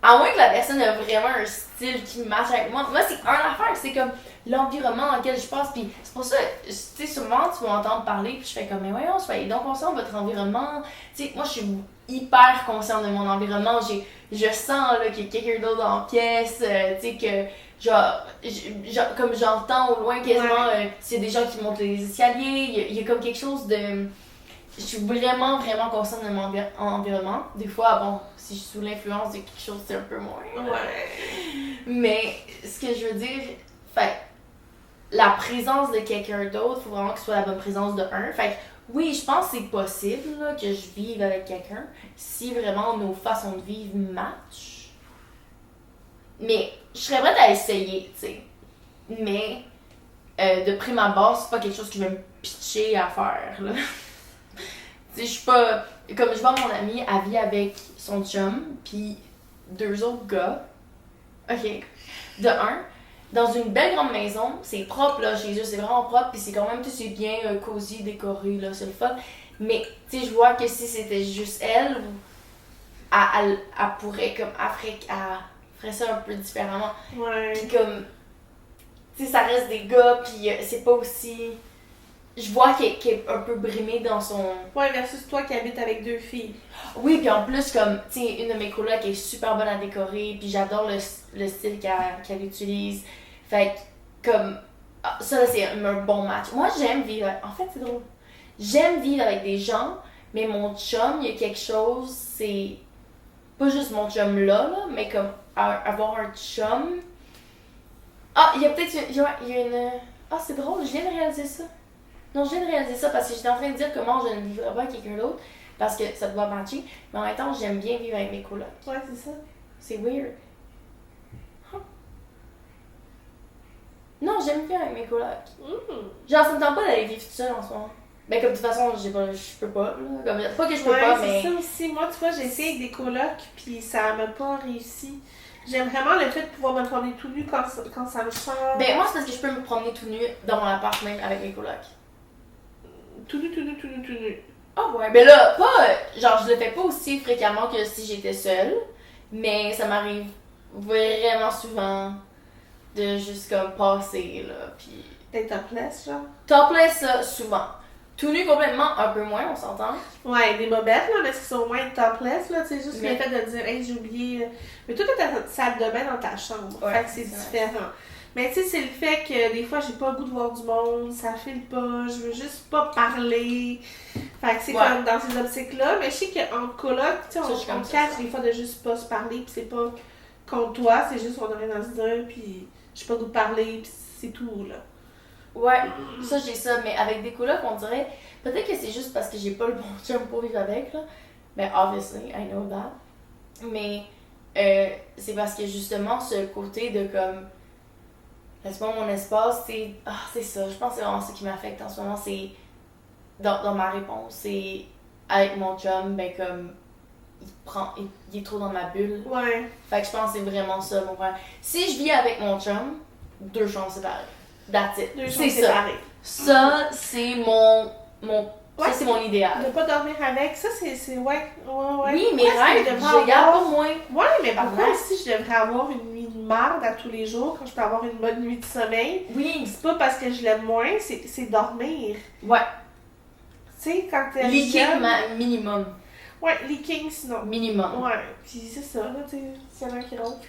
à moins que la personne ait vraiment un style qui matche avec moi. Moi, c'est une affaire, c'est comme l'environnement dans lequel je passe. Puis c'est pour ça, tu sais, souvent, tu vas m'entendre parler, puis je fais comme, mais voyons, soyez donc conscient de votre environnement. Tu sais, moi, je suis hyper consciente de mon environnement. Je sens là, qu'il y a quelqu'un d'autre dans la pièce, tu sais, que genre, comme j'entends au loin quasiment, s'il y a des gens qui montent les escaliers, il y a comme quelque chose de... Je suis vraiment, vraiment consciente de mon environnement. Des fois, bon, si je suis sous l'influence de quelque chose, c'est un peu moins. Ouais. Mais ce que je veux dire, fait la présence de quelqu'un d'autre, il faut vraiment que ce soit la bonne présence de un. Fait oui, je pense que c'est possible là, que je vive avec quelqu'un si vraiment nos façons de vivre matchent. Mais je serais prête à essayer, tu sais. Mais de prime abord, c'est pas quelque chose que je vais me pitcher à faire, là. Tu sais, je suis pas... Comme je vois mon amie, elle vit avec son chum, puis 2 autres gars. OK. De un, dans une belle grande maison, c'est propre, là, chez eux, c'est vraiment propre, puis c'est quand même, tout c'est bien cosy, décoré, là, c'est le fun. Mais, tu sais, je vois que si c'était juste elle, elle pourrait, comme, elle ferait ça un peu différemment. Ouais. Puis comme, tu sais, ça reste des gars, puis c'est pas aussi... Je vois qu'elle est un peu brimée dans son... Ouais, versus toi qui habites avec 2 filles. Oui, puis en plus, comme, tu sais, une de mes colocs est super bonne à décorer, puis j'adore le style qu'elle utilise. Fait que, comme, ça, là, c'est un bon match. Moi, j'aime vivre... En fait, c'est drôle. J'aime vivre avec des gens, mais mon chum, il y a quelque chose, c'est... Pas juste mon chum là, mais comme, avoir un chum... Ah, il y a peut-être il y a une... Ah, c'est drôle, je viens de réaliser ça. Non, je viens de réaliser ça parce que j'étais en train de dire comment je ne vivrais pas avec quelqu'un d'autre parce que ça doit matcher, mais en même temps, j'aime bien vivre avec mes colocs. Ouais, c'est ça. C'est weird. Huh. Non, j'aime bien avec mes colocs. Genre, ça me tente pas d'aller vivre toute seule en ce moment. Ben, comme de toute façon, je peux pas, là. Comme, pas que je peux pas, mais... c'est ça aussi. Moi, tu vois, j'ai essayé avec des colocs, puis ça m'a pas réussi. J'aime vraiment le fait de pouvoir me promener tout nu quand ça me sent. Ben, moi, c'est parce que je peux me promener tout nu dans mon appart, même avec mes colocs. Tout nu. Ah ouais, mais là, genre, je le fais pas aussi fréquemment que si j'étais seule, mais ça m'arrive vraiment souvent de juste comme passer, là, pis... T'es topless, genre? Topless, ça, souvent. Tout nu complètement, un peu moins, on s'entend. Ouais, des bobettes, là, mais c'est au moins topless, là, tu sais, juste Mais... le fait de dire, hey, j'ai oublié. Mais toi, t'as ta salle de bain dans ta chambre. Ouais, fait que c'est différent. Mais tu sais, c'est le fait que des fois, j'ai pas le goût de voir du monde, ça file pas, je veux juste pas parler. Fait que c'est comme dans ces optiques-là. Mais je sais qu'en coloc, tu sais, on cache des fois de juste pas se parler, pis c'est pas contre toi, c'est juste on a rien à se dire, pis j'ai pas le goût de parler, pis c'est tout, là. Ouais, ça j'ai ça, mais avec des colocs, on dirait, peut-être que c'est juste parce que j'ai pas le bon chum pour vivre avec, là. Mais obviously, I know that. Mais c'est parce que justement, ce côté de comme, laisse-moi mon espace, c'est ça, je pense que c'est vraiment ça qui m'affecte en ce moment, c'est, dans ma réponse, c'est avec mon chum, ben comme, il est trop dans ma bulle. Ouais. Fait que je pense que c'est vraiment ça mon problème. Si je vis avec mon chum, 2 chambres séparées. That's it. 2 chambres c'est séparées. Ça, c'est mon ça, c'est mon idéal. De pas dormir avec, ça, c'est ouais. Oui, mes Pourquoi est-ce rêves, que je je devrais les garde avoir- pour moi. Ouais, mais pourquoi aussi je devrais avoir une nuit de marde à tous les jours quand je peux avoir une bonne nuit de sommeil? Oui. C'est pas parce que je l'aime moins, c'est dormir. Ouais. Tu sais, quand t'es Leaking minimum. Ouais, leaking sinon. Minimum. Ouais, pis c'est ça, là, tu sais, s'il y en a un qui ronfle.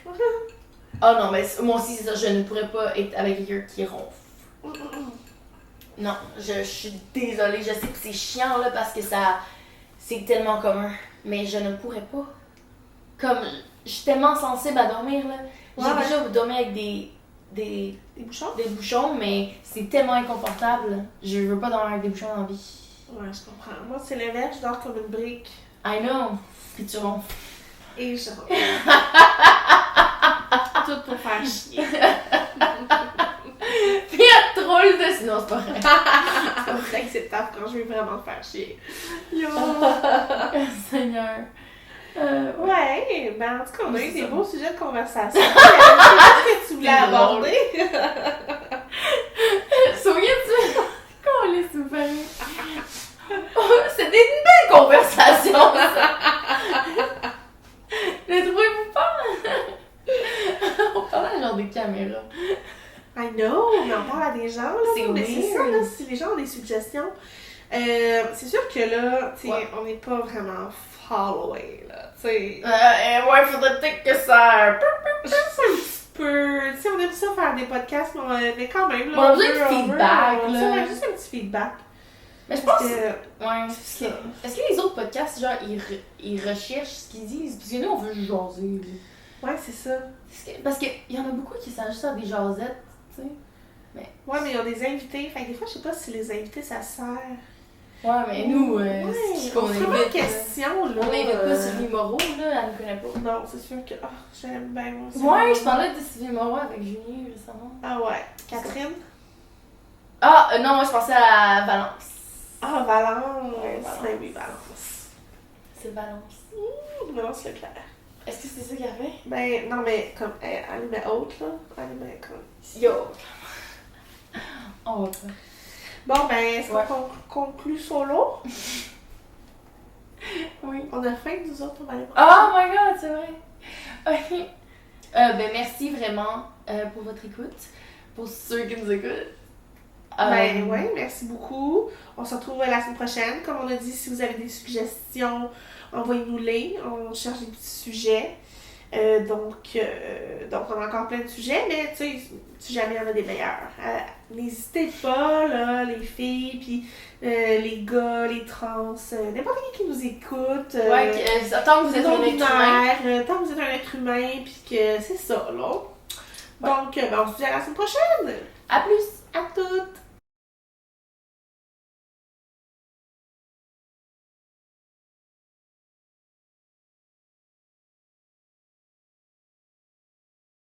Oh non, mais moi aussi, c'est ça, je ne pourrais pas être avec quelqu'un qui ronfle. Non, je suis désolée, je sais que c'est chiant, là, parce que c'est tellement commun, mais je ne pourrais pas. Comme, je suis tellement sensible à dormir, là. J'ai déjà dormi avec des bouchons, mais c'est tellement inconfortable. Je veux pas dormir avec des bouchons dans la vie. Ouais, je comprends. Moi, c'est l'inverse, je dors comme une brique. I know. Puis tu ronfles. Et je ronfle. Tout pour faire chier. Puis elle troll de... Sinon, c'est pas vrai. C'est vrai que c'est tough quand je veux vraiment te faire chier. Yo! Seigneur. Ouais, ben en tout cas, on a eu des beaux sujets de conversation. Qu'est-ce que tu voulais aborder? Souviens-tu? Qu'on laisse nous faire. C'était une belle conversation, ça! Ne trouvez-vous pas? On parlait genre des caméras. I know, mais on parle à des gens, là. C'est mais weird. c'est ça, là, si les gens ont des suggestions. C'est sûr que là, tu sais, on n'est pas vraiment followé, là, tu sais. Ouais, faudrait peut-être que ça... Juste un petit peu, tu sais, on aime ça faire des podcasts, mais quand même, là. On a besoin de feedback, là. Ça, ouais, juste un petit feedback. Mais je pense que... Ouais, c'est ça. Est-ce que les autres podcasts, genre, ils recherchent ce qu'ils disent? Parce que nous, on veut juste jaser, là. Ouais, c'est ça. Parce qu'il y en a beaucoup qui s'ajoutent à des jasettes, tu sais. Ouais, mais ils ont des invités. Fait que des fois, je sais pas si les invités, ça sert. Ouais, mais nous, ouais, c'est ce qu'on on se remet en invite. question, là. On n'invite pas Sylvie Moreau, là, elle nous connaît pas. Non, c'est sûr que... Oh, j'aime bien, moi aussi. Ouais, je parlais de Sylvie Moreau avec Julie récemment. Ah ouais. Catherine? Ah, non, moi, je pensais à Valence. Ah, Valence. Ouais, Valence. Ben oui, Valence. C'est Valence. Valence Leclerc. Est-ce que c'est ça qu'elle a fait? Ben, non, mais comme, elle met haute, là. Elle met comme... Yo! On va pas. Bon, ben, est-ce qu'on conclut solo? Oui. On a faim, nous autres, on va aller Oh my god, c'est vrai! Ok. Ben, merci vraiment pour votre écoute. Pour ceux qui nous écoutent. Ben, ouais, merci beaucoup. On se retrouve la semaine prochaine. Comme on a dit, si vous avez des suggestions, envoyez-nous-les. On cherche des petits sujets. Donc, on a encore plein de sujets, mais tu sais, si jamais il y en a des meilleurs, n'hésitez pas, là, les filles, puis les gars, les trans, n'importe qui nous écoute. Tant que vous êtes un être humain. Tant que vous êtes un être humain, puis que c'est ça, là. Donc, on se dit à la semaine prochaine! À plus!